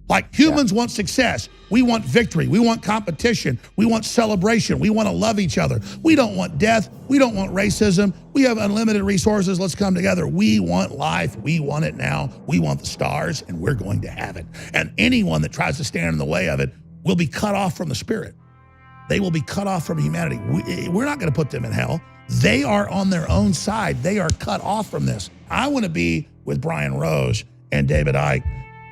Like humans want success. We want victory. We want competition. We want celebration. We want to love each other. We don't want death. We don't want racism. We have unlimited resources. Let's come together. We want life. We want it now. We want the stars, and we're going to have it. And anyone that tries to stand in the way of it will be cut off from the spirit. They will be cut off from humanity. We're not going to put them in hell. They are on their own side. They are cut off from this. I want to be with Brian Rose and David Icke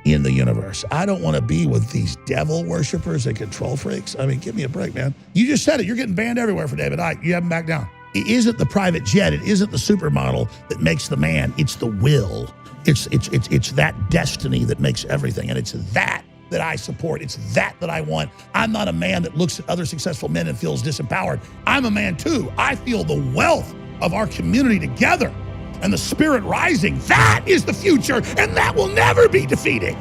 in the universe. I don't want to be with these devil worshipers and control freaks. I mean, give me a break, man. You just said it. You're getting banned everywhere for David Icke. You haven't backed down. It isn't the private jet. It isn't the supermodel that makes the man. It's the will. It's that destiny that makes everything. And it's that I support. It's that I want. I'm not a man that looks at other successful men and feels disempowered. I'm a man too. I feel the wealth of our community together and the spirit rising. That is the future, and that will never be defeated.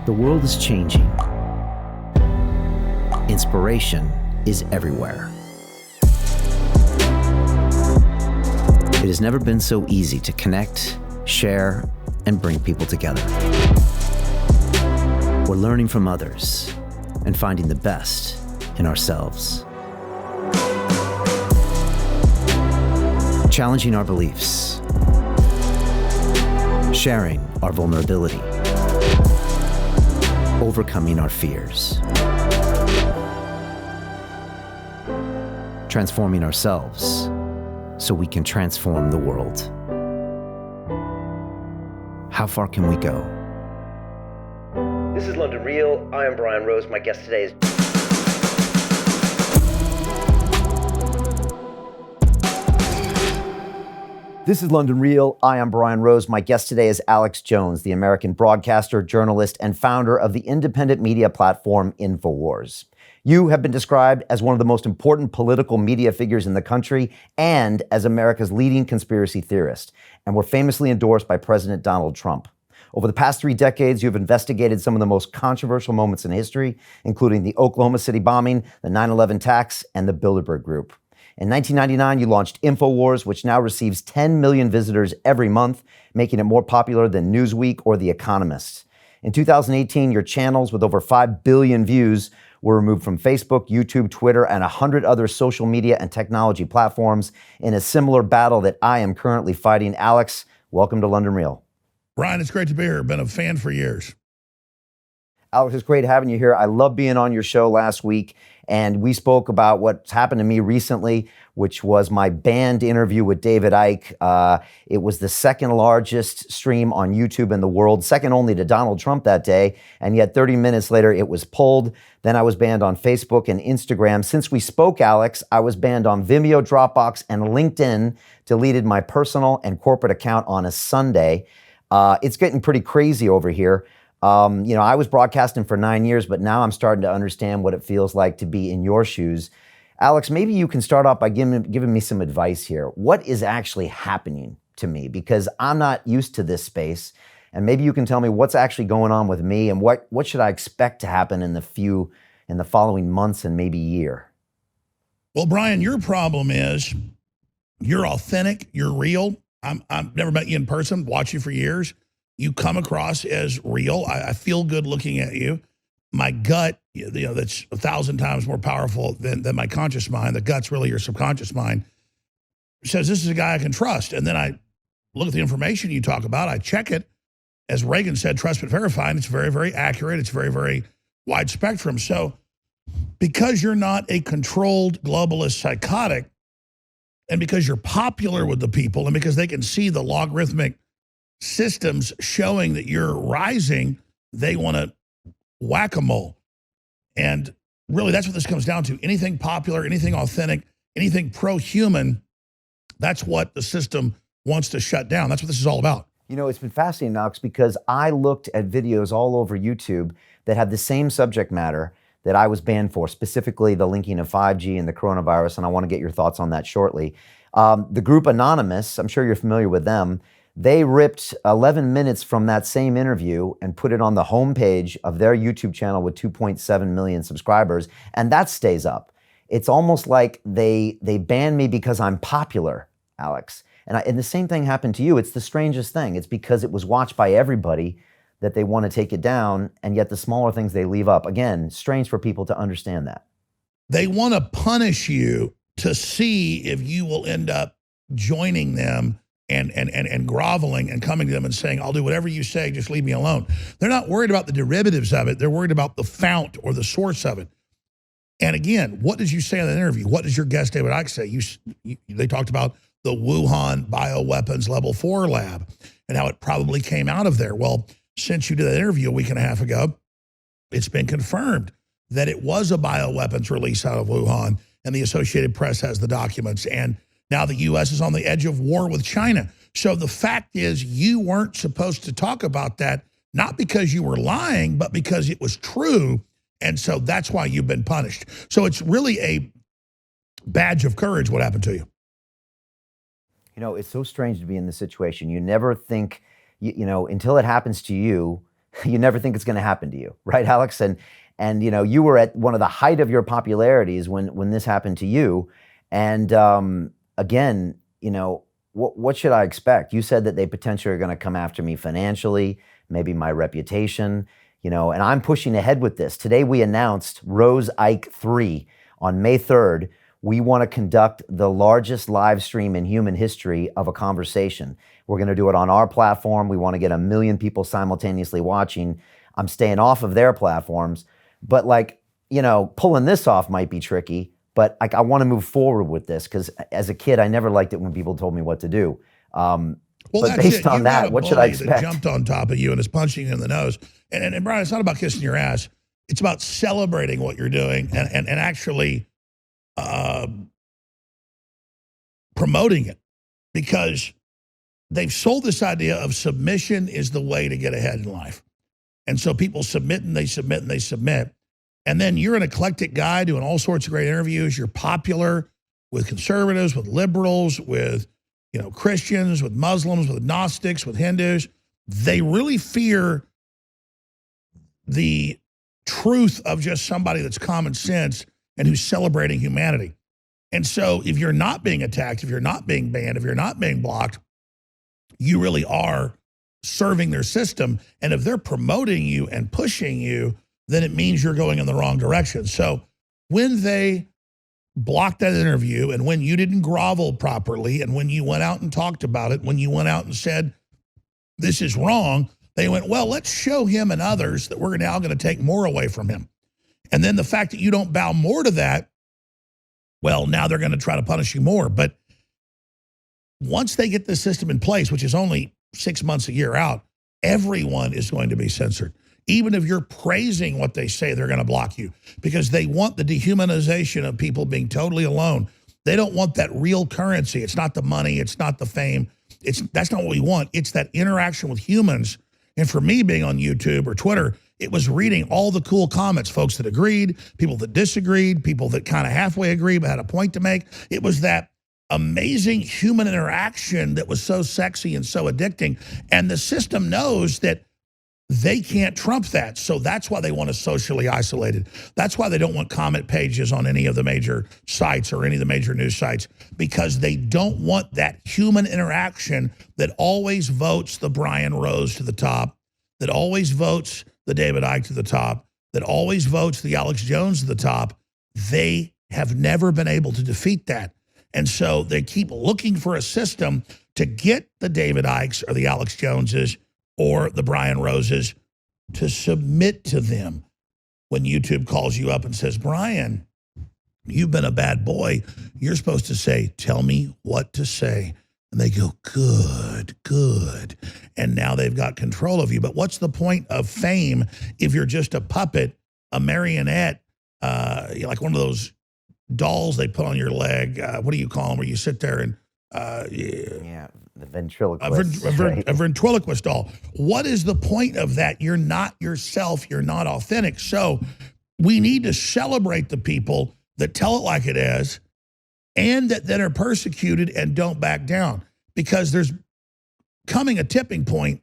The world is changing. Inspiration is everywhere. It has never been so easy to connect, share, and bring people together. We're learning from others and finding the best in ourselves. Challenging our beliefs, sharing our vulnerability, overcoming our fears, transforming ourselves so we can transform the world. How far can we go? This is London Real. I am Brian Rose. My guest today is... This is London Real. I am Brian Rose. My guest today is Alex Jones, the American broadcaster, journalist, and founder of the independent media platform InfoWars. You have been described as one of the most important political media figures in the country and as America's leading conspiracy theorist, and were famously endorsed by President Donald Trump. Over the past 3 decades, you have investigated some of the most controversial moments in history, including the Oklahoma City bombing, the 9/11 attacks, and the Bilderberg Group. In 1999, you launched InfoWars, which now receives 10 million visitors every month, making it more popular than Newsweek or The Economist. In 2018, your channels with over 5 billion views were removed from Facebook, YouTube, Twitter, and 100 other social media and technology platforms in a similar battle that I am currently fighting. Alex, welcome to London Real. Brian, it's great to be here. Been a fan for years. Alex, it's great having you here. I love being on your show last week, and we spoke about what's happened to me recently, which was my banned interview with David Icke. It was the second largest stream on YouTube in the world, second only to Donald Trump that day, and yet 30 minutes later it was pulled. Then I was banned on Facebook and Instagram. Since we spoke, Alex, I was banned on Vimeo, Dropbox, and LinkedIn, deleted my personal and corporate account on a Sunday. It's getting pretty crazy over here. I was broadcasting for 9 years, but now I'm starting to understand what it feels like to be in your shoes. Alex, maybe you can start off by giving me some advice here. What is actually happening to me? Because I'm not used to this space. And maybe you can tell me what's actually going on with me and what should I expect to happen in the following months and maybe year? Well, Brian, your problem is you're authentic, you're real. I've never met you in person, watched you for years. You come across as real. I feel good looking at you. My gut, that's 1,000 times more powerful than my conscious mind. The gut's really your subconscious mind. Says this is a guy I can trust. And then I look at the information you talk about. I check it. As Reagan said, trust but verify. And it's very, very accurate. It's very, very wide spectrum. So because you're not a controlled globalist psychotic, and because you're popular with the people, and because they can see the logarithmic systems showing that you're rising, they want to whack-a-mole. And really, that's what this comes down to. Anything popular, anything authentic, anything pro-human, that's what the system wants to shut down. That's what this is all about. You know, it's been fascinating, Alex, because I looked at videos all over YouTube that had the same subject matter that I was banned for, specifically the linking of 5G and the coronavirus, and I want to get your thoughts on that shortly. The group Anonymous, I'm sure you're familiar with them, they ripped 11 minutes from that same interview and put it on the homepage of their YouTube channel with 2.7 million subscribers, and that stays up. It's almost like they banned me because I'm popular, Alex. And the same thing happened to you. It's the strangest thing. It's because it was watched by everybody that they want to take it down, and yet the smaller things they leave up. Again, strange for people to understand that. They want to punish you to see if you will end up joining them and groveling and coming to them and saying, I'll do whatever you say, just leave me alone. They're not worried about the derivatives of it. They're worried about the fount or the source of it. And again, what did you say in the interview? What does your guest David Icke say? They talked about the Wuhan bioweapons level 4 lab and how it probably came out of there. Well, since you did that interview a week and a half ago, it's been confirmed that it was a bioweapons release out of Wuhan, and the Associated Press has the documents. And now the U.S. is on the edge of war with China. So the fact is, you weren't supposed to talk about that, not because you were lying, but because it was true. And so that's why you've been punished. So it's really a badge of courage what happened to you. You know, it's so strange to be in this situation. You never think, you know, until it happens to you, you never think it's going to happen to you, right, Alex? And you know, you were at one of the height of your popularities when this happened to you. And again, you know, what should I expect? You said that they potentially are going to come after me financially, maybe my reputation, you know, and I'm pushing ahead with this. Today we announced Rose Icke 3 on May 3rd. We want to conduct the largest live stream in human history of a conversation. We're going to do it on our platform. We want to get 1 million people simultaneously watching. I'm staying off of their platforms, but like, you know, pulling this off might be tricky, but like, I want to move forward with this because as a kid, I never liked it when people told me what to do. Well, but based on that, what should I expect? That jumped on top of you and is punching you in the nose. And Brian, it's not about kissing your ass. It's about celebrating what you're doing and actually promoting it, because they've sold this idea of submission is the way to get ahead in life. And so people submit and they submit and they submit. And then you're an eclectic guy doing all sorts of great interviews. You're popular with conservatives, with liberals, with, you know, Christians, with Muslims, with Gnostics, with Hindus. They really fear the truth of just somebody that's common sense and who's celebrating humanity. And so if you're not being attacked, if you're not being banned, if you're not being blocked, you really are serving their system. And if they're promoting you and pushing you, then it means you're going in the wrong direction. So when they blocked that interview and when you didn't grovel properly and when you went out and talked about it, when you went out and said, this is wrong, they went, well, let's show him and others that we're now going to take more away from him. And then the fact that you don't bow more to that, well, now they're going to try to punish you more. But once they get this system in place, which is only 6 months, a year out, everyone is going to be censored. Even if you're praising what they say, they're going to block you because they want the dehumanization of people being totally alone. They don't want that real currency. It's not the money. It's not the fame. That's not what we want. It's that interaction with humans. And for me, being on YouTube or Twitter, it was reading all the cool comments, folks that agreed, people that disagreed, people that kind of halfway agreed but had a point to make. It was that amazing human interaction that was so sexy and so addicting. And the system knows that they can't trump that. So that's why they want us socially isolated. That's why they don't want comment pages on any of the major sites or any of the major news sites, because they don't want that human interaction that always votes the Brian Rose to the top, that always votes the David Icke to the top, that always votes the Alex Jones to the top. They have never been able to defeat that. And so they keep looking for a system to get the David Ickes or the Alex Joneses or the Brian Roses to submit to them. When YouTube calls you up and says, Brian, you've been a bad boy, you're supposed to say, tell me what to say. And they go, good, good. And now they've got control of you. But what's the point of fame if you're just a puppet, a marionette, like one of those dolls they put on your leg? What do you call them, where you sit there and yeah, the ventriloquist. A ventriloquist doll. What is the point of that? You're not yourself. You're not authentic. So we need to celebrate the people that tell it like it is and that are persecuted and don't back down, because there's coming a tipping point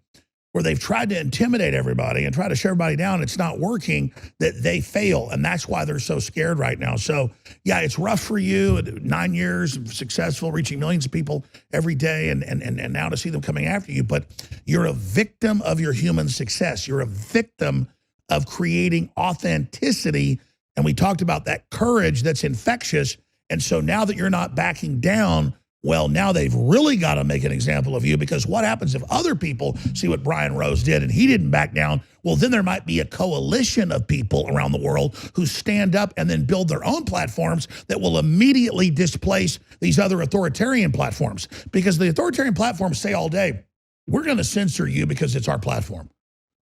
where they've tried to intimidate everybody and try to shut everybody down. It's not working, that they fail. And that's why they're so scared right now. So yeah, it's rough for you. 9 years, successful, reaching millions of people every day, and now to see them coming after you. But you're a victim of your human success. You're a victim of creating authenticity. And we talked about that courage that's infectious. And so now that you're not backing down, well, now they've really got to make an example of you, because what happens if other people see what Brian Rose did and he didn't back down? Well, then there might be a coalition of people around the world who stand up and then build their own platforms that will immediately displace these other authoritarian platforms. Because the authoritarian platforms say all day, we're going to censor you because it's our platform.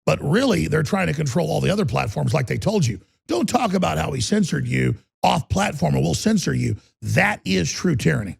But really, they're trying to control all the other platforms like they told you. Don't talk about how we censored you off platform or we'll censor you. That is true tyranny.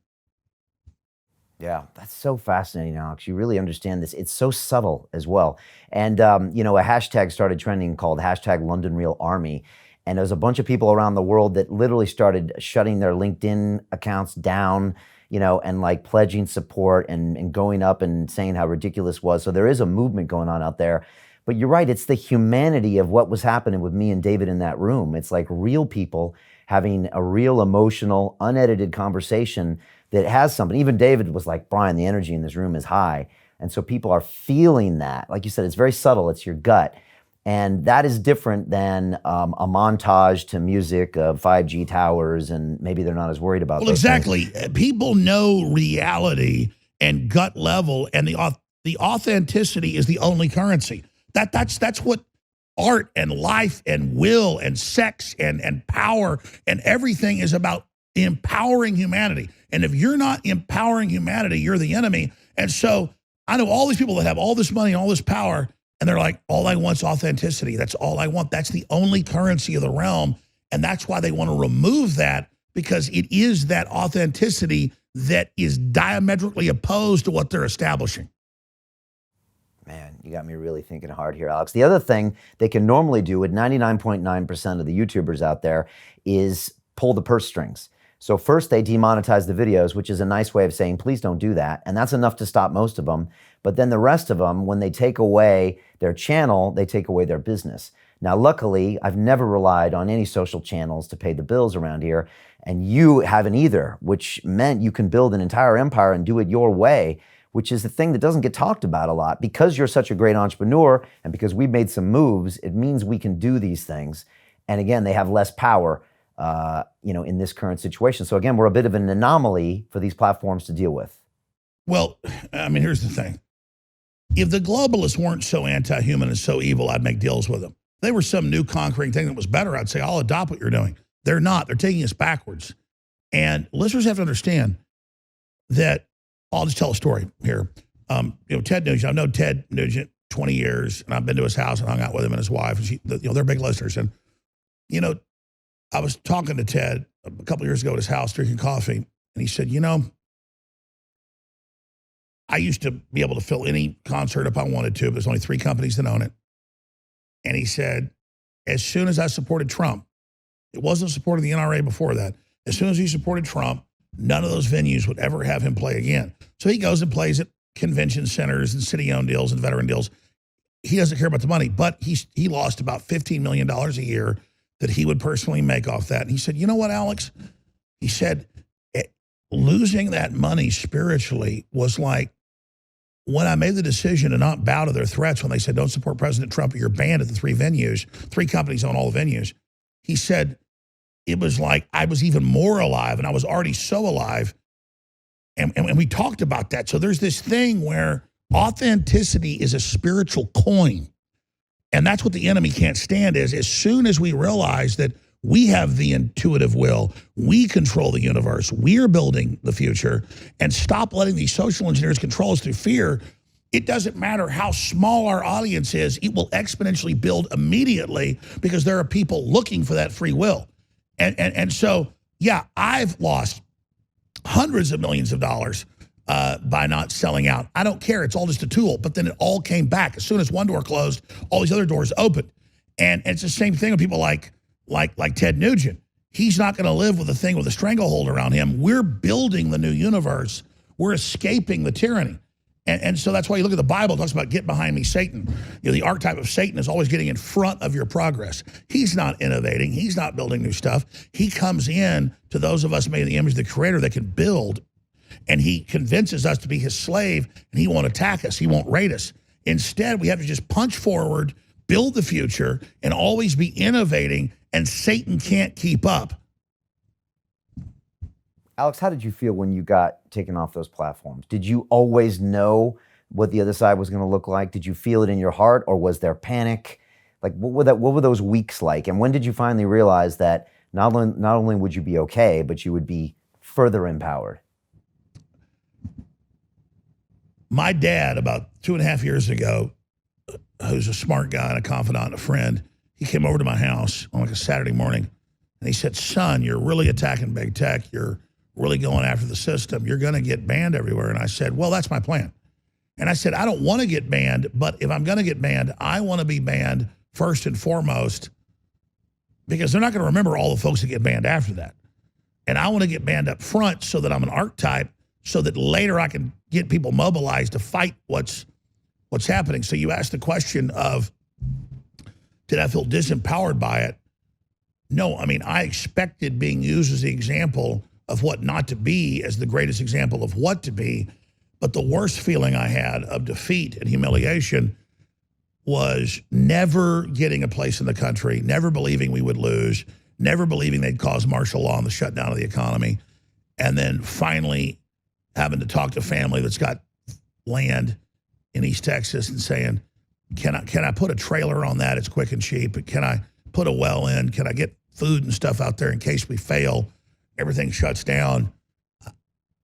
Yeah, that's so fascinating, Alex. You really understand this. It's so subtle as well. And, you know, a hashtag started trending called hashtag London Real Army. And there's a bunch of people around the world that literally started shutting their LinkedIn accounts down, you know, and like pledging support and going up and saying how ridiculous it was. So there is a movement going on out there. But you're right, it's the humanity of what was happening with me and David in that room. It's like real people having a real emotional, unedited conversation that has something. Even David was like, Brian, the energy in this room is high. And so people are feeling that. Like you said, it's very subtle, it's your gut. And that is different than a montage to music of 5G towers, and maybe they're not as worried about those exactly. things. People know reality and gut level, and the authenticity is the only currency. That's what art and life and will and sex and power and everything is about, empowering humanity. And if you're not empowering humanity, you're the enemy. And so I know all these people that have all this money and all this power, and they're like, all I want is authenticity. That's all I want. That's the only currency of the realm. And that's why they want to remove that, because it is that authenticity that is diametrically opposed to what they're establishing. Man, you got me really thinking hard here, Alex. The other thing they can normally do with 99.9% of the YouTubers out there is pull the purse strings. So first they demonetize the videos, which is a nice way of saying, please don't do that. And that's enough to stop most of them. But then the rest of them, when they take away their channel, they take away their business. Now, luckily, I've never relied on any social channels to pay the bills around here. And you haven't either, which meant you can build an entire empire and do it your way, which is the thing that doesn't get talked about a lot. Because you're such a great entrepreneur and because we've made some moves, it means we can do these things. And again, they have less power, you know, in this current situation. So again, we're a bit of an anomaly for these platforms to deal with. Well, I mean, here's the thing. If the globalists weren't so anti-human and so evil, I'd make deals with them. If they were some new conquering thing that was better, I'd say, I'll adopt what you're doing. They're not. They're taking us backwards. And listeners have to understand that, I'll just tell a story here. You know, Ted Nugent, I've known Ted Nugent 20 years, and I've been to his house and hung out with him and his wife. And she, you know, they're big listeners. And, you know, I was talking to Ted a couple of years ago at his house, drinking coffee, and he said, you know, I used to be able to fill any concert if I wanted to, but there's only 3 companies that own it. And he said, as soon as I supported Trump, it wasn't supporting the NRA before that. As soon as he supported Trump, none of those venues would ever have him play again. So he goes and plays at convention centers and city-owned deals and veteran deals. He doesn't care about the money, but he lost about $15 million a year that he would personally make off that. And he said, you know what, Alex? He said, losing that money spiritually was like when I made the decision to not bow to their threats when they said, don't support President Trump or you're banned at the 3 venues. 3 companies own all the venues. He said, it was like I was even more alive, and I was already so alive. And we talked about that. So there's this thing where authenticity is a spiritual coin. And that's what the enemy can't stand is as soon as we realize that we have the intuitive will, we control the universe, we're building the future, and stop letting these social engineers control us through fear, it doesn't matter how small our audience is, it will exponentially build immediately because there are people looking for that free will. And so, yeah, I've lost hundreds of millions of dollars by not selling out. I don't care. It's all just a tool. But then it all came back. As soon as one door closed, all these other doors opened. And it's the same thing with people like Ted Nugent. He's not going to live with a thing with a stranglehold around him. We're building the new universe. We're escaping the tyranny. And so that's why you look at the Bible, it talks about get behind me, Satan. The archetype of Satan is always getting in front of your progress. He's not innovating. He's not building new stuff. He comes in to those of us made in the image of the Creator that can build, and he convinces us to be his slave, and he won't attack us. He won't rate us. Instead, we have to just punch forward, build the future, and always be innovating, and Satan can't keep up. Alex, how did you feel when you got taken off those platforms? Did you always know what the other side was going to look like? Did you feel it in your heart, or was there panic? Like, what were those weeks like? And when did you finally realize that not only would you be okay, but you would be further empowered? My dad, about 2.5 years ago, who's a smart guy and a confidant and a friend, he came over to my house on like a Saturday morning, and he said, son, you're really attacking big tech. You're really going after the system. You're going to get banned everywhere. And I said, well, that's my plan. And I said, I don't want to get banned, but if I'm going to get banned, I want to be banned first and foremost, because they're not going to remember all the folks that get banned after that. And I want to get banned up front so that I'm an archetype, so that later I can get people mobilized to fight what's happening. So you asked the question of, did I feel disempowered by it? No, I mean, I expected being used as the example of what not to be as the greatest example of what to be. But the worst feeling I had of defeat and humiliation was never getting a place in the country, never believing we would lose, never believing they'd cause martial law and the shutdown of the economy, and then finally having to talk to family that's got land in East Texas and saying, can I put a trailer on that? It's quick and cheap. Can I put a well in? Can I get food and stuff out there in case we fail? Everything shuts down.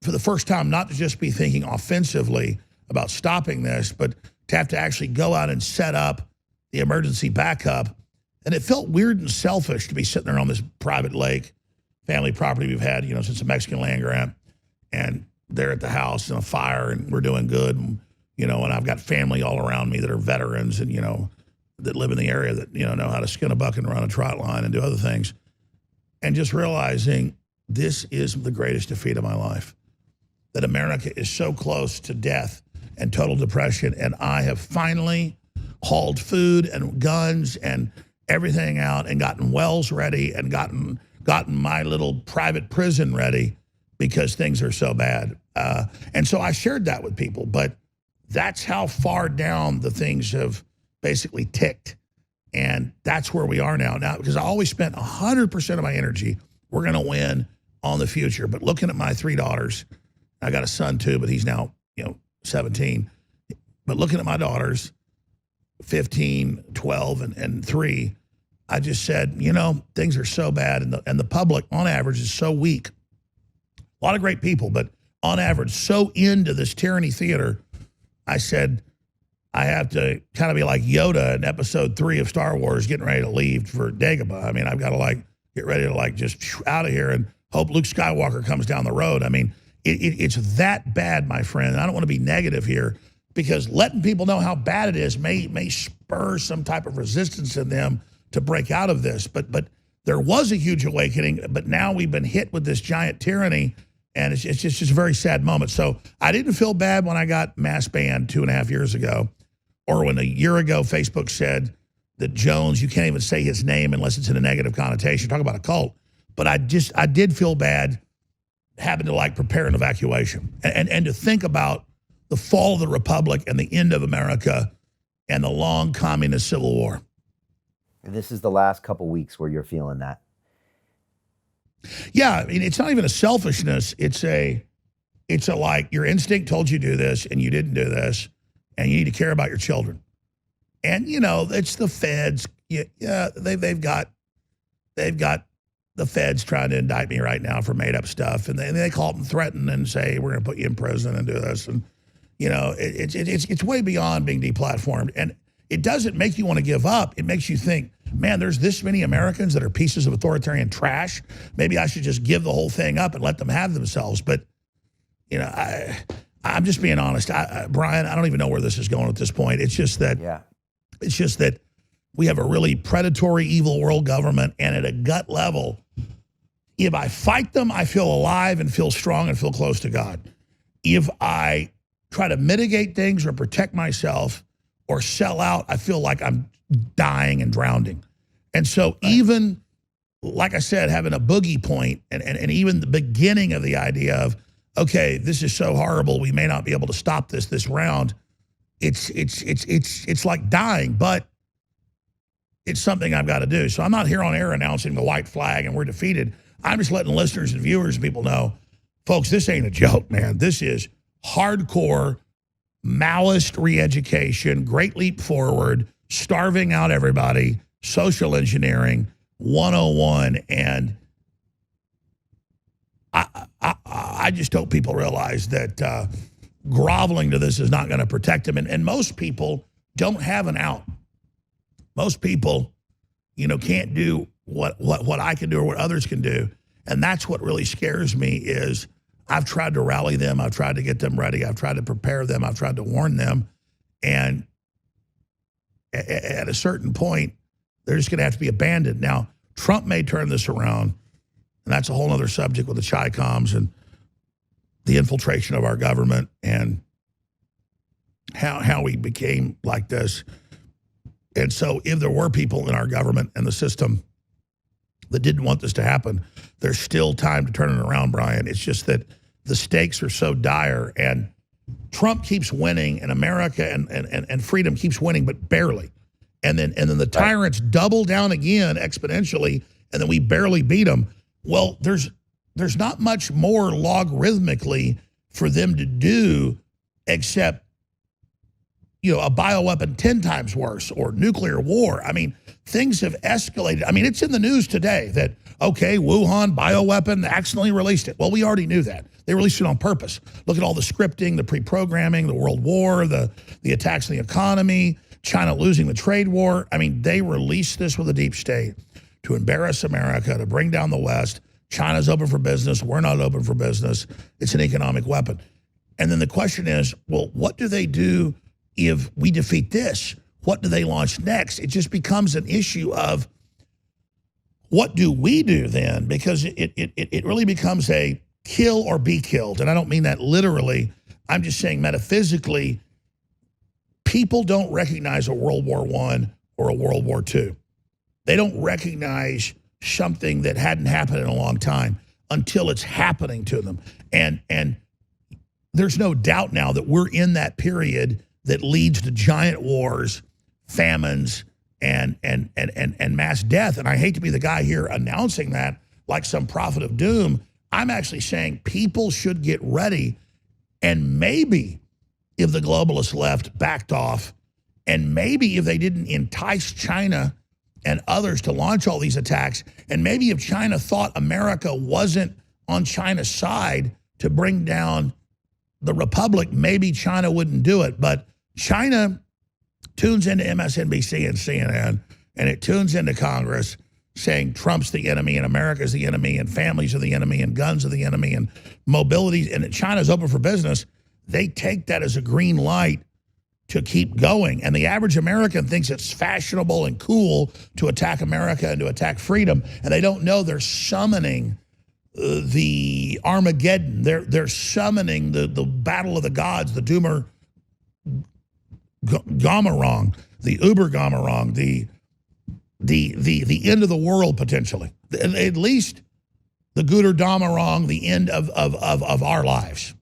For the first time, not to just be thinking offensively about stopping this, but to have to actually go out and set up the emergency backup. And it felt weird and selfish to be sitting there on this private lake, family property we've had, since the Mexican land grant, and they're at the house in a fire, and we're doing good, and I've got family all around me that are veterans and, that live in the area that, know how to skin a buck and run a trot line and do other things. And just realizing this is the greatest defeat of my life, that America is so close to death and total depression. And I have finally hauled food and guns and everything out and gotten wells ready and gotten my little private prison ready because things are so bad. And so I shared that with people, but that's how far down the things have basically ticked. And that's where we are now. Now, because I always spent 100% of my energy, we're going to win on the future. But looking at my 3 daughters, I got a son too, but he's now, 17. But looking at my daughters, 15, 12, and 3, I just said, things are so bad. And the public, on average, is so weak. A lot of great people, but on average, so into this tyranny theater. I said, I have to kind of be like Yoda in episode 3 of Star Wars, getting ready to leave for Dagobah. I mean, I've got to get ready to just out of here and hope Luke Skywalker comes down the road. I mean, it's that bad, my friend. And I don't want to be negative here, because letting people know how bad it is may spur some type of resistance in them to break out of this. But there was a huge awakening, but now we've been hit with this giant tyranny, and it's just a very sad moment. So I didn't feel bad when I got mass banned 2.5 years ago, or when a year ago Facebook said that Jones, you can't even say his name unless it's in a negative connotation. Talk about a cult. But I did feel bad having to prepare an evacuation and to think about the fall of the Republic and the end of America and the long communist civil war. This is the last couple weeks where you're feeling that. Yeah, I mean, it's not even a selfishness. It's a your instinct told you to do this and you didn't do this, and you need to care about your children. And it's the feds. Yeah, they've got the feds trying to indict me right now for made up stuff, and they call up and threaten and say we're going to put you in prison and do this, and it's way beyond being deplatformed. And it doesn't make you want to give up. It makes you think, man, there's this many Americans that are pieces of authoritarian trash. Maybe I should just give the whole thing up and let them have themselves. But, I'm just being honest. Brian, I don't even know where this is going at this point. It's just that we have a really predatory, evil world government. And at a gut level, if I fight them, I feel alive and feel strong and feel close to God. If I try to mitigate things or protect myself or sell out, I feel like I'm dying and drowning. And so even, like I said, having a boogie point and even the beginning of the idea of, okay, this is so horrible, we may not be able to stop this round. It's like dying, but it's something I've got to do. So I'm not here on air announcing the white flag and we're defeated. I'm just letting listeners and viewers and people know, folks, this ain't a joke, man. This is hardcore Maoist re-education, Great Leap Forward, starving out everybody, social engineering 101. And I just hope people realize that groveling to this is not going to protect them. And most people don't have an out. Most people, can't do what I can do or what others can do. And that's what really scares me is I've tried to rally them. I've tried to get them ready. I've tried to prepare them. I've tried to warn them. And at a certain point, they're just going to have to be abandoned. Now, Trump may turn this around, and that's a whole other subject with the Chi-Coms and the infiltration of our government and how we became like this. And so if there were people in our government and the system that didn't want this to happen, there's still time to turn it around, Brian. It's just that the stakes are so dire and Trump keeps winning and America and freedom keeps winning, but barely. And then the tyrants double down again exponentially, and then we barely beat them. Well, there's not much more logarithmically for them to do except, a bioweapon 10 times worse or nuclear war. I mean, things have escalated. I mean, it's in the news today that, okay, Wuhan bioweapon accidentally released it. Well, we already knew that. They released it on purpose. Look at all the scripting, the pre-programming, the World War, the attacks on the economy, China losing the trade war. I mean, they released this with a deep state to embarrass America, to bring down the West. China's open for business. We're not open for business. It's an economic weapon. And then the question is, well, what do they do if we defeat this? What do they launch next? It just becomes an issue of what do we do then? Because it really becomes a kill or be killed. And I don't mean that literally. I'm just saying metaphysically, people don't recognize a World War I or a World War II. They don't recognize something that hadn't happened in a long time until it's happening to them. And there's no doubt now that we're in that period that leads to giant wars, famines, and mass death. And I hate to be the guy here announcing that like some prophet of doom. I'm actually saying people should get ready. And maybe if the globalists left backed off, and maybe if they didn't entice China and others to launch all these attacks, and maybe if China thought America wasn't on China's side to bring down the Republic, maybe China wouldn't do it. But China tunes into MSNBC and CNN, and it tunes into Congress saying Trump's the enemy and America's the enemy and families are the enemy and guns are the enemy and mobility, and China's open for business. They take that as a green light to keep going. And the average American thinks it's fashionable and cool to attack America and to attack freedom. And they don't know they're summoning the Armageddon. They're summoning the battle of the gods, the Doomer Gamarong, the Uber Gamarong, the end of the world potentially. At least the Guter Damarong, the end of our lives.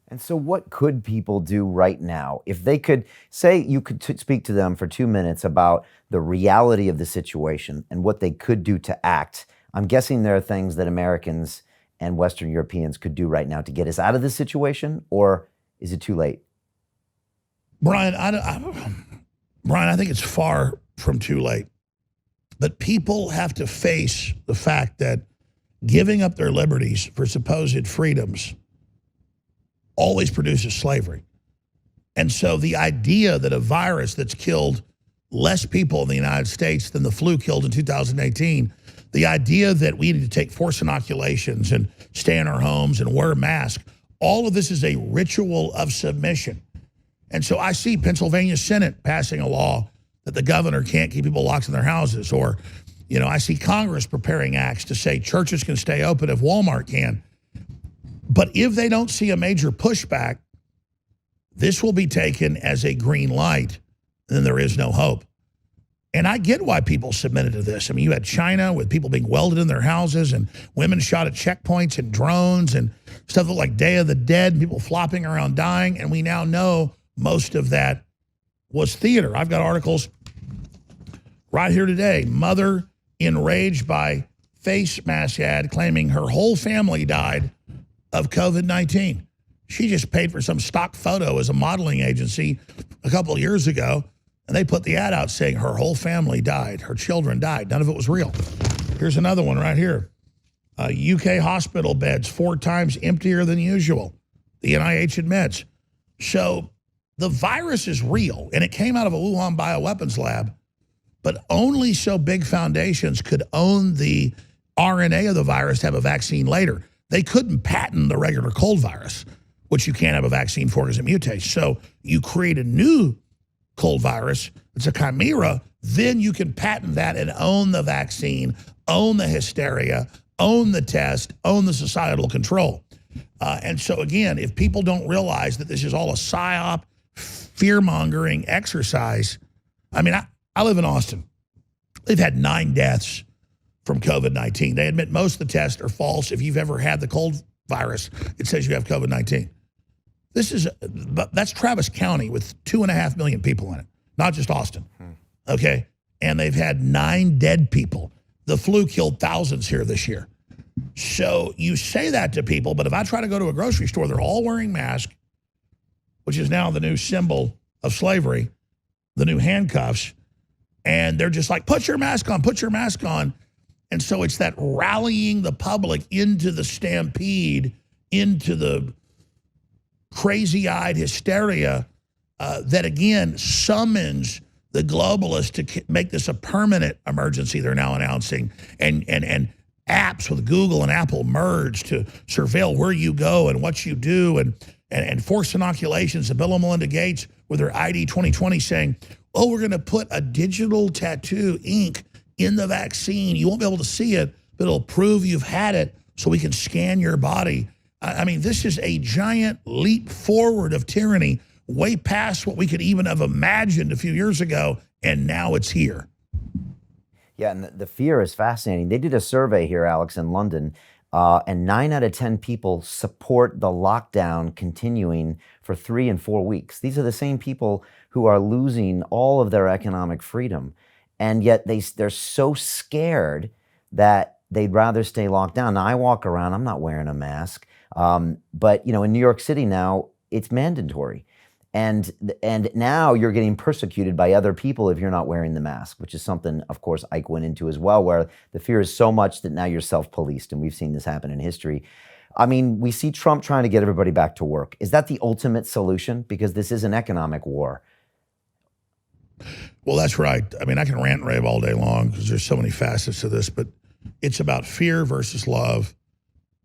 And so what could people do right now? If they could say, you could speak to them for 2 minutes about the reality of the situation and what they could do to act. I'm guessing there are things that Americans and Western Europeans could do right now to get us out of this situation, or is it too late? Brian, I think it's far from too late. But people have to face the fact that giving up their liberties for supposed freedoms always produces slavery. And so the idea that a virus that's killed less people in the United States than the flu killed in 2018, the idea that we need to take forced inoculations and stay in our homes and wear a mask, all of this is a ritual of submission. And so I see Pennsylvania Senate passing a law that the governor can't keep people locked in their houses. Or, I see Congress preparing acts to say churches can stay open if Walmart can. But if they don't see a major pushback, this will be taken as a green light, then there is no hope. And I get why people submitted to this. I mean, you had China with people being welded in their houses and women shot at checkpoints and drones and stuff like Day of the Dead, and people flopping around dying. And we now know most of that was theater. I've got articles right here today. Mother enraged by face mask ad claiming her whole family died of COVID-19. She just paid for some stock photo as a modeling agency a couple of years ago, and they put the ad out saying her whole family died, her children died. None of it was real. Here's another one right here. UK hospital beds 4 times emptier than usual, the NIH admits. So the virus is real, and it came out of a Wuhan bioweapons lab, but only so big foundations could own the RNA of the virus to have a vaccine later. They couldn't patent the regular cold virus, which you can't have a vaccine for because it mutates. So you create a new cold virus, it's a chimera, then you can patent that and own the vaccine, own the hysteria, own the test, own the societal control. And so again, if people don't realize that this is all a psyop, fear-mongering exercise, I mean, I live in Austin. They've had 9 deaths from COVID-19. They admit most of the tests are false. If you've ever had the cold virus, it says you have COVID-19. That's Travis County with 2.5 million people in it, not just Austin, okay? And they've had 9 dead people. The flu killed thousands here this year. So you say that to people, but if I try to go to a grocery store, they're all wearing masks, which is now the new symbol of slavery, the new handcuffs, and they're just like, put your mask on, put your mask on. And so it's that rallying the public into the stampede, into the crazy-eyed hysteria that, again, summons the globalists to make this a permanent emergency they're now announcing. And apps with Google and Apple merge to surveil where you go and what you do and forced inoculations. And Bill and Melinda Gates with their ID 2020 saying, oh, we're going to put a digital tattoo ink in the vaccine. You won't be able to see it, but it'll prove you've had it so we can scan your body. I mean, this is a giant leap forward of tyranny, way past what we could even have imagined a few years ago, and now it's here. Yeah, and the fear is fascinating. They did a survey here, Alex, in London, and 9 out of 10 people support the lockdown continuing for 3 and 4 weeks. These are the same people who are losing all of their economic freedom, and yet they're so scared that they'd rather stay locked down. Now, I walk around, I'm not wearing a mask, but in New York City now, it's mandatory. And now you're getting persecuted by other people if you're not wearing the mask, which is something, of course, Ike went into as well, where the fear is so much that now you're self-policed, and we've seen this happen in history. I mean, we see Trump trying to get everybody back to work. Is that the ultimate solution? Because this is an economic war. Well, that's right. I mean, I can rant and rave all day long because there's so many facets to this, but it's about fear versus love,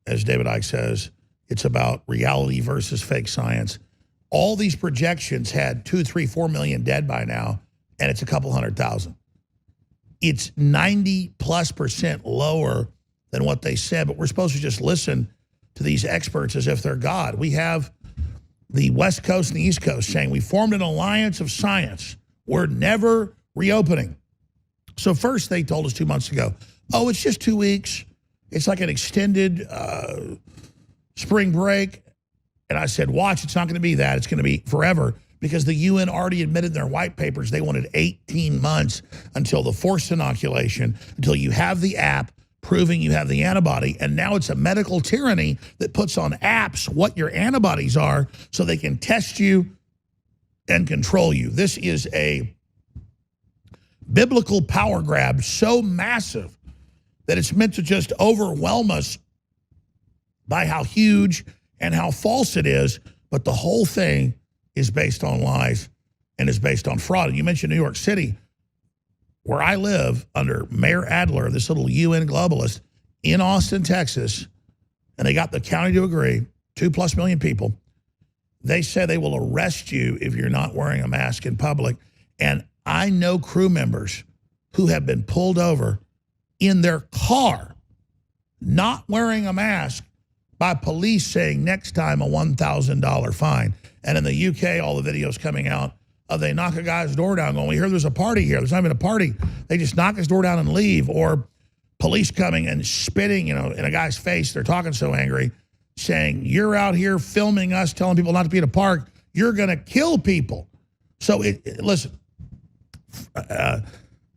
as David Icke says. It's about reality versus fake science. All these projections had 2, 3, 4 million dead by now, and it's a couple 100,000. It's 90+% lower than what they said, but we're supposed to just listen to these experts as if they're God. We have the West Coast and the East Coast saying we formed an alliance of science. We're never reopening. So first they told us 2 months ago, oh, it's just 2 weeks. It's like an extended spring break. And I said, watch, it's not going to be that. It's going to be forever, because the UN already admitted in their white papers they wanted 18 months until the forced inoculation, until you have the app proving you have the antibody. And now it's a medical tyranny that puts on apps what your antibodies are so they can test you and control you. This is a biblical power grab so massive that it's meant to just overwhelm us by how huge and how false it is, but the whole thing is based on lies and is based on fraud. And you mentioned New York City, where I live under Mayor Adler, this little UN globalist, in Austin, Texas, and they got the county to agree, 2+ million people. They said they will arrest you if you're not wearing a mask in public. And I know crew members who have been pulled over in their car, not wearing a mask, by police saying next time a $1,000 fine. And in the UK, all the videos coming out of they knock a guy's door down going, we hear there's a party here. There's not even a party. They just knock his door down and leave. Or police coming and spitting, in a guy's face. They're talking so angry, saying, you're out here filming us, telling people not to be at a park. You're going to kill people. So listen,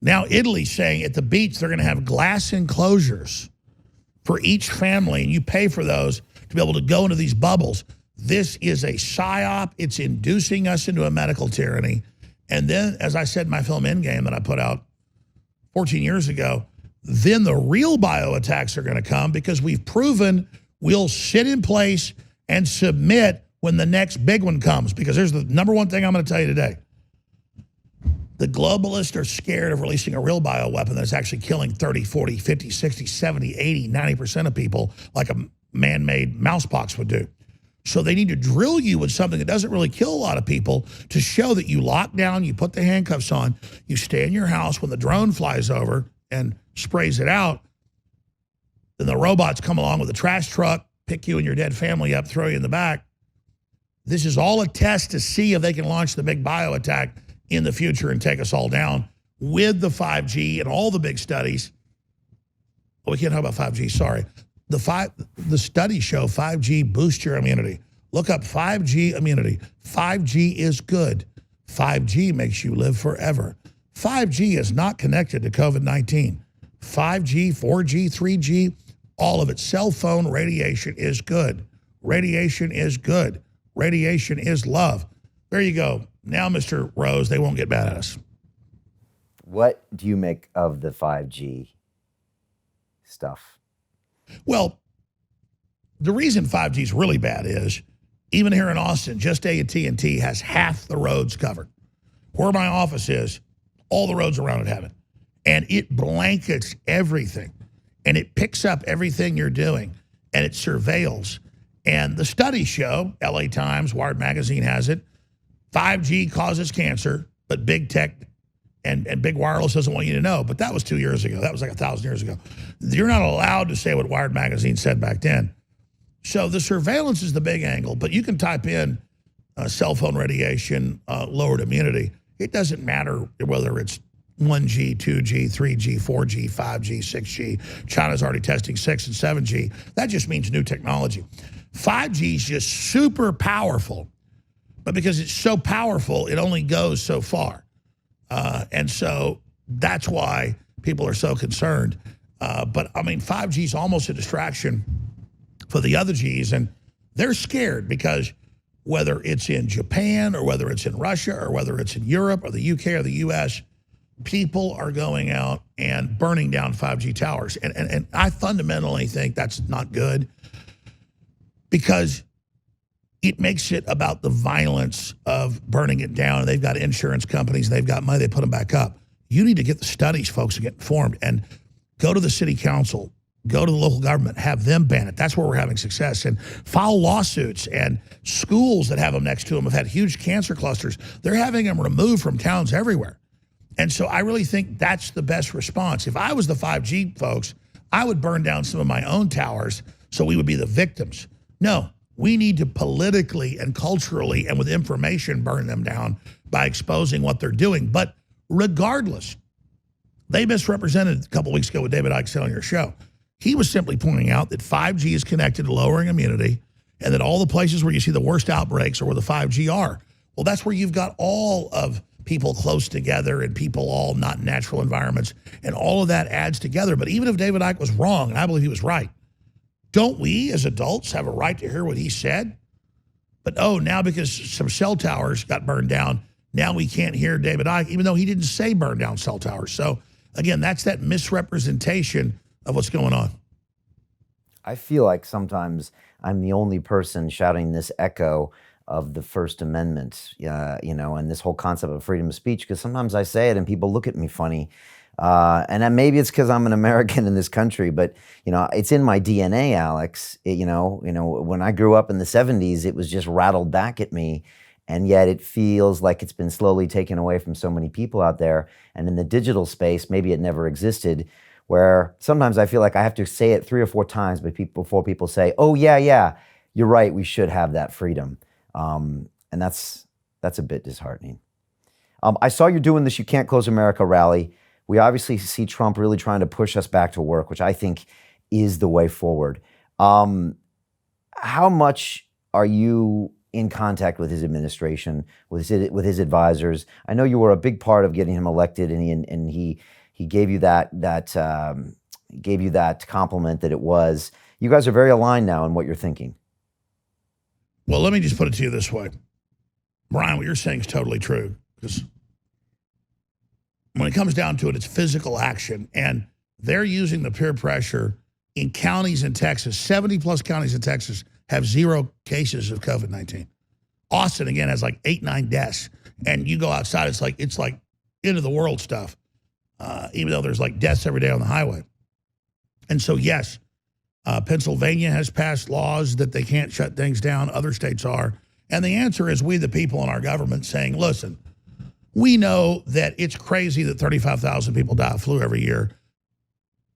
now Italy's saying at the beach, they're going to have glass enclosures for each family, and you pay for those to be able to go into these bubbles. This is a psyop. It's inducing us into a medical tyranny. And then, as I said in my film Endgame that I put out 14 years ago, then the real bioattacks are going to come because we've proven we'll sit in place and submit when the next big one comes. Because there's the number one thing I'm going to tell you today. The globalists are scared of releasing a real bioweapon that's actually killing 30, 40, 50, 60, 70, 80, 90% of people like a man-made mousepox would do. So they need to drill you with something that doesn't really kill a lot of people to show that you lock down, you put the handcuffs on, you stay in your house when the drone flies over and sprays it out. Then the robots come along with a trash truck, pick you and your dead family up, throw you in the back. This is all a test to see if they can launch the big bio attack in the future and take us all down with the 5G and all the big studies. Well, we can't talk about 5G, sorry. The studies show 5G boosts your immunity. Look up 5G immunity. 5G is good. 5G makes you live forever. 5G is not connected to COVID-19. 5G, 4G, 3G, all of it. Cell phone radiation is good. Radiation is good. Radiation is love. There you go. Now, Mr. Rose, they won't get mad at us. What do you make of the 5G stuff? Well, the reason 5G is really bad is, even here in Austin, just AT&T has half the roads covered. Where my office is, all the roads around it have it. And it blankets everything. And it picks up everything you're doing. And it surveils. And the studies show, LA Times, Wired Magazine has it, 5G causes cancer, but big tech and big wireless doesn't want you to know. But that was 2 years ago. That was like 1,000 years ago. You're not allowed to say what Wired Magazine said back then. So the surveillance is the big angle, but you can type in cell phone radiation, lowered immunity. It doesn't matter whether it's 1G, 2G, 3G, 4G, 5G, 6G. China's already testing 6 and 7G. That just means new technology. 5G is just super powerful, but because it's so powerful, it only goes so far. And so that's why people are so concerned. But I mean, 5G is almost a distraction for the other Gs, and they're scared because whether it's in Japan or whether it's in Russia or whether it's in Europe or the UK or the US, people are going out and burning down 5G towers. And I fundamentally think that's not good because it makes it about the violence of burning it down. They've got insurance companies, they've got money, they put them back up. You need to get the studies, folks, and get informed and go to the city council, go to the local government, have them ban it. That's where we're having success. And file lawsuits, and schools that have them next to them have had huge cancer clusters. They're having them removed from towns everywhere. And so I really think that's the best response. If I was the 5G folks, I would burn down some of my own towers so we would be the victims. No, we need to politically and culturally and with information burn them down by exposing what they're doing. But regardless, they misrepresented a couple weeks ago with David Icke on your show. He was simply pointing out that 5G is connected to lowering immunity and that all the places where you see the worst outbreaks are where the 5G are. Well, that's where you've got all of people close together and people all not in natural environments, and all of that adds together. But even if David Icke was wrong, and I believe he was right, don't we as adults have a right to hear what he said? But now because some cell towers got burned down, now we can't hear David Icke, even though he didn't say burn down cell towers. So again, that's that misrepresentation of what's going on. I feel like sometimes I'm the only person shouting this echo of the First Amendment, and this whole concept of freedom of speech, because sometimes I say it and people look at me funny. And then maybe it's because I'm an American in this country, but it's in my DNA, Alex. When I grew up in the 70s, it was just rattled back at me. And yet it feels like it's been slowly taken away from so many people out there. And in the digital space, maybe it never existed, where sometimes I feel like I have to say it 3 or 4 times before people say, oh, yeah, you're right, we should have that freedom. And that's a bit disheartening. I saw you doing this You Can't Close America rally. We obviously see Trump really trying to push us back to work, which I think is the way forward. How much are you in contact with his administration, with his advisors? I know you were a big part of getting him elected, and he gave you that compliment that it was. You guys are very aligned now in what you're thinking. Well, let me just put it to you this way. Brian, what you're saying is totally true, because when it comes down to it, it's physical action, and they're using the peer pressure in counties in Texas. 70+ counties in Texas have 0 cases of COVID-19. Austin, again, has like 8, 9 deaths. And you go outside, it's like end of the world stuff, even though there's like deaths every day on the highway. And so, yes, Pennsylvania has passed laws that they can't shut things down. Other states are. And the answer is we, the people in our government, saying, listen, we know that it's crazy that 35,000 people die of flu every year,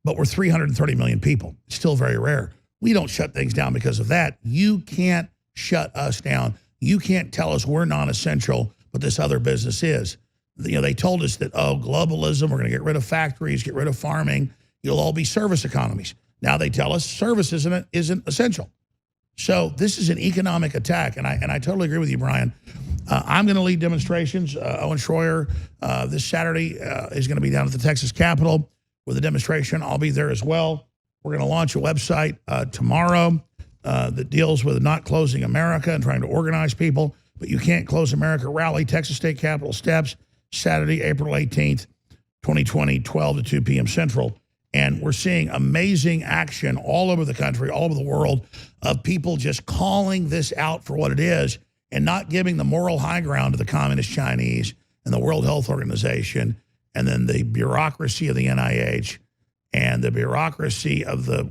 but we're 330 million people. It's still very rare. We don't shut things down because of that. You can't shut us down. You can't tell us we're non-essential, but this other business is. You know, they told us that, oh, globalism, we're going to get rid of factories, get rid of farming. You'll all be service economies. Now they tell us service isn't essential. So this is an economic attack, and I totally agree with you, Brian. I'm going to lead demonstrations. Owen Schroyer this Saturday is going to be down at the Texas Capitol with a demonstration. I'll be there as well. We're going to launch a website tomorrow that deals with not closing America and trying to organize people. But You Can't Close America rally, Texas State Capitol steps, Saturday, April 18th, 2020, 12 to 2 p.m. Central. And we're seeing amazing action all over the country, all over the world, of people just calling this out for what it is and not giving the moral high ground to the Communist Chinese and the World Health Organization and then the bureaucracy of the NIH and the bureaucracy of the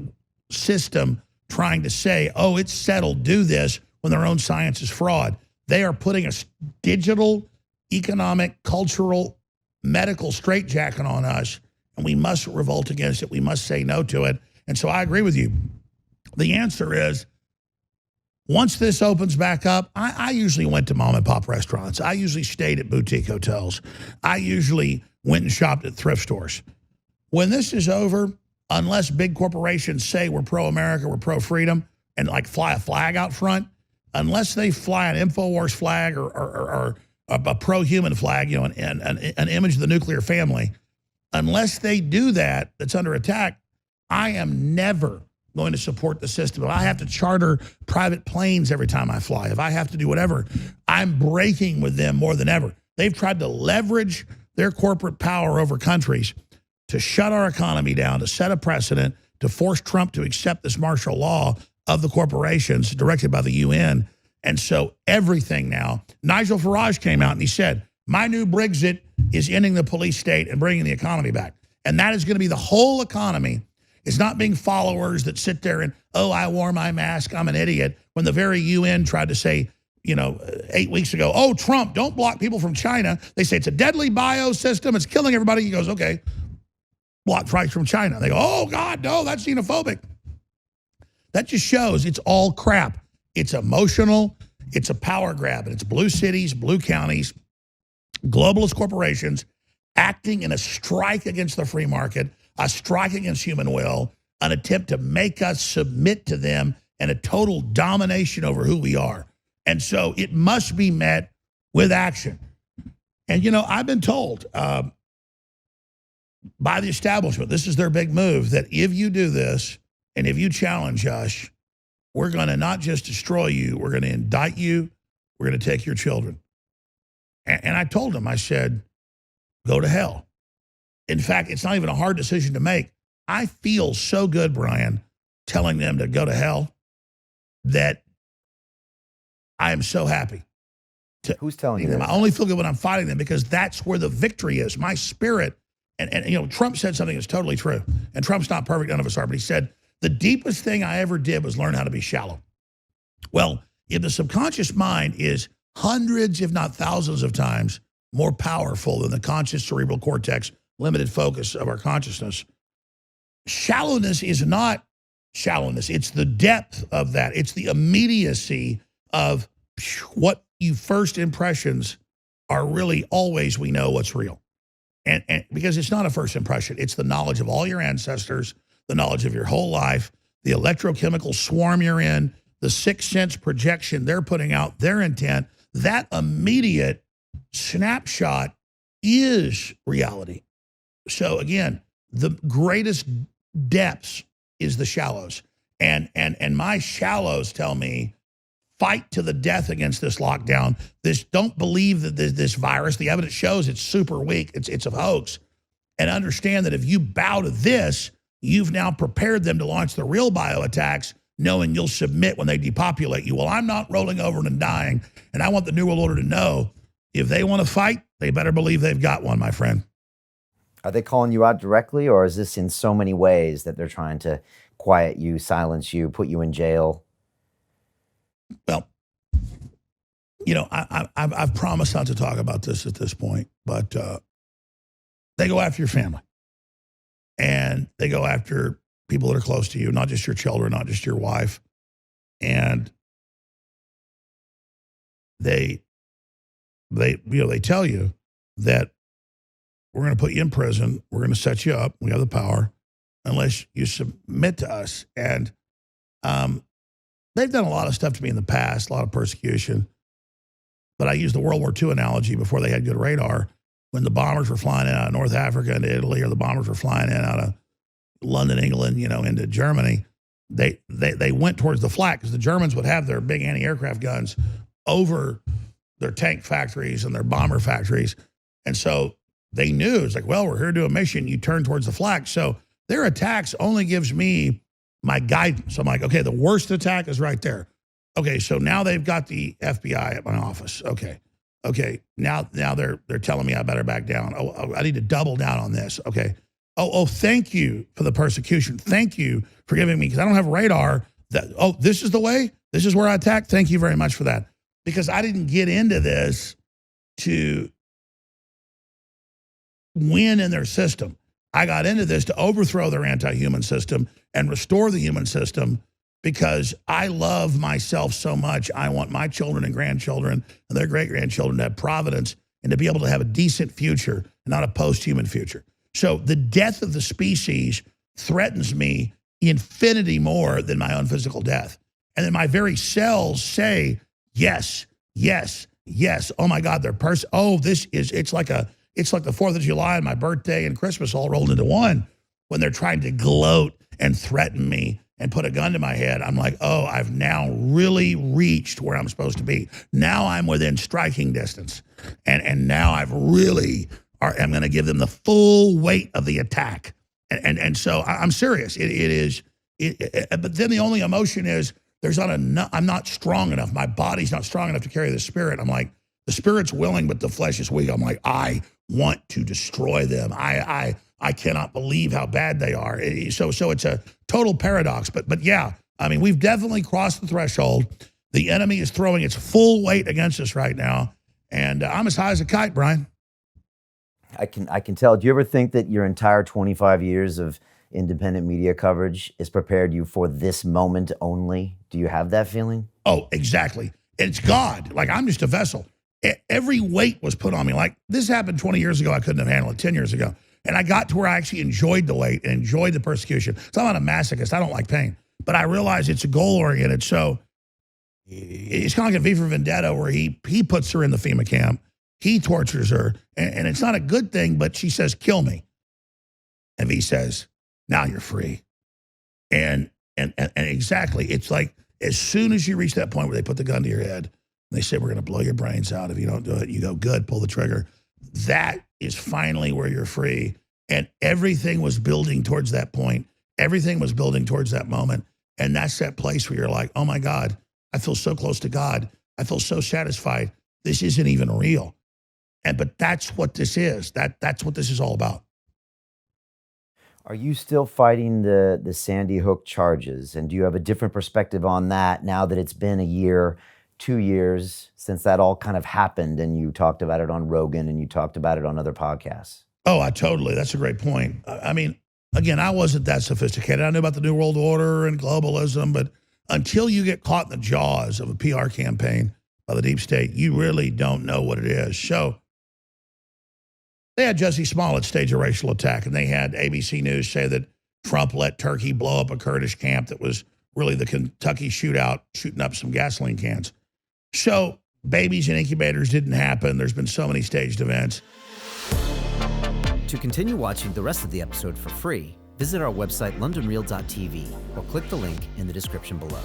system trying to say, oh, it's settled, do this, when their own science is fraud. They are putting a digital, economic, cultural, medical straitjacket on us, and we must revolt against it. We must say no to it. And so I agree with you. The answer is, once this opens back up, I usually went to mom and pop restaurants. I usually stayed at boutique hotels. I usually went and shopped at thrift stores. When this is over, unless big corporations say we're pro-America, we're pro-freedom, and like fly a flag out front, unless they fly an InfoWars flag or a pro-human flag, you know, an image of the nuclear family, unless they do that, that's under attack, I am never going to support the system. If I have to charter private planes every time I fly, if I have to do whatever, I'm breaking with them more than ever. They've tried to leverage their corporate power over countries to shut our economy down, to set a precedent, to force Trump to accept this martial law of the corporations directed by the UN. And so everything now, Nigel Farage came out and he said, my new Brexit is ending the police state and bringing the economy back. And that is going to be the whole economy. It's not being followers that sit there and, oh, I wore my mask, I'm an idiot, when the very UN tried to say, you know, 8 weeks ago, oh, Trump, don't block people from China. They say it's a deadly biosystem, it's killing everybody. He goes, okay, block flights from China. They go, oh, God, no, that's xenophobic. That just shows it's all crap. It's emotional, it's a power grab, and it's blue cities, blue counties, globalist corporations acting in a strike against the free market, a strike against human will, an attempt to make us submit to them, and a total domination over who we are. And so it must be met with action. And, you know, I've been told by the establishment, this is their big move, that if you do this and if you challenge us, we're going to not just destroy you, we're going to indict you, we're going to take your children. And I told them, I said, go to hell. In fact, it's not even a hard decision to make. I feel so good, Brian, telling them to go to hell, that I am so happy. Who's telling you them. that? I only feel good when I'm fighting them, because that's where the victory is. My spirit, and you know, Trump said something that's totally true. And Trump's not perfect, none of us are, but he said, the deepest thing I ever did was learn how to be shallow. Well, if the subconscious mind is hundreds, if not thousands of times more powerful than the conscious cerebral cortex, limited focus of our consciousness, shallowness is not shallowness. It's the depth of that. It's the immediacy of what you first impressions are really always we know what's real. And because it's not a first impression, it's the knowledge of all your ancestors, the knowledge of your whole life, the electrochemical swarm you're in, the sixth sense projection they're putting out, their intent. That immediate snapshot is reality. So again, the greatest depths is the shallows. And my shallows tell me, fight to the death against this lockdown. Don't believe that this virus, the evidence shows it's super weak, it's a hoax. And understand that if you bow to this, you've now prepared them to launch the real bioattacks, knowing you'll submit when they depopulate you. Well, I'm not rolling over and dying, and I want the New World Order to know, if they want to fight, they better believe they've got one, my friend. Are they calling you out directly, or is this in so many ways that they're trying to quiet you, silence you, put you in jail? Well, I've promised not to talk about this at this point, but they go after your family. And they go after people that are close to you, not just your children, not just your wife. And they tell you that we're going to put you in prison, we're going to set you up, we have the power, unless you submit to us. And they've done a lot of stuff to me in the past, a lot of persecution. But I used the World War II analogy before they had good radar. When the bombers were flying in out of North Africa into Italy, or the bombers were flying in out of London, England, into Germany, they went towards the flak, because the Germans would have their big anti-aircraft guns over their tank factories and their bomber factories. And so they knew, it's like, well, we're here to do a mission, you turn towards the flak. So their attacks only gives me my guidance. I'm like, okay, the worst attack is right there. Okay, so now they've got the FBI at my office. Okay, now they're telling me I better back down. Oh, I need to double down on this. Okay. Oh, thank you for the persecution. Thank you for giving me, because I don't have radar. This is the way? This is where I attack? Thank you very much for that. Because I didn't get into this to win in their system. I got into this to overthrow their anti-human system and restore the human system, because I love myself so much. I want my children and grandchildren and their great-grandchildren to have providence and to be able to have a decent future and not a post-human future. So the death of the species threatens me infinity more than my own physical death. And then my very cells say, yes, yes, yes. Oh my God, it's like the 4th of July and my birthday and Christmas all rolled into one, when they're trying to gloat and threaten me and put a gun to my head. I'm like, oh, I've now really reached where I'm supposed to be. Now I'm within striking distance. And now I'm going to give them the full weight of the attack. And so I'm serious. But then the only emotion is I'm not strong enough. My body's not strong enough to carry the spirit. I'm like, the spirit's willing, but the flesh is weak. I'm like, I want to destroy them. I cannot believe how bad they are. So it's a total paradox. But yeah, I mean, we've definitely crossed the threshold. The enemy is throwing its full weight against us right now. And I'm as high as a kite, Brian. I can tell. Do you ever think that your entire 25 years of independent media coverage has prepared you for this moment only? Do you have that feeling? Oh, exactly. It's God. Like, I'm just a vessel. Every weight was put on me. Like, this happened 20 years ago. I couldn't have handled it 10 years ago. And I got to where I actually enjoyed the weight and enjoyed the persecution. So I'm not a masochist. I don't like pain. But I realize it's a goal-oriented. So it's kind of like a V for Vendetta, where he puts her in the FEMA camp. He tortures her. And it's not a good thing, but she says, kill me. And he says, now you're free. And exactly, it's like, as soon as you reach that point where they put the gun to your head, and they say, we're going to blow your brains out if you don't do it, you go, good, pull the trigger. That is finally where you're free. And everything was building towards that point. Everything was building towards that moment. And that's that place where you're like, oh my God, I feel so close to God. I feel so satisfied. This isn't even real. But that's what this is. That's what this is all about. Are you still fighting the Sandy Hook charges? And do you have a different perspective on that now that it's been a year, 2 years since that all kind of happened, and you talked about it on Rogan and you talked about it on other podcasts? Oh, that's a great point. I mean, Again, I wasn't that sophisticated. I knew about the New World Order and globalism, but until you get caught in the jaws of a PR campaign by the deep state, you really don't know what it is. So they had Jussie Smollett stage a racial attack, and they had ABC News say that Trump let Turkey blow up a Kurdish camp that was really the Kentucky shootout, shooting up some gasoline cans. So babies in incubators didn't happen. There's been so many staged events. To continue watching the rest of the episode for free, visit our website londonreal.tv or click the link in the description below.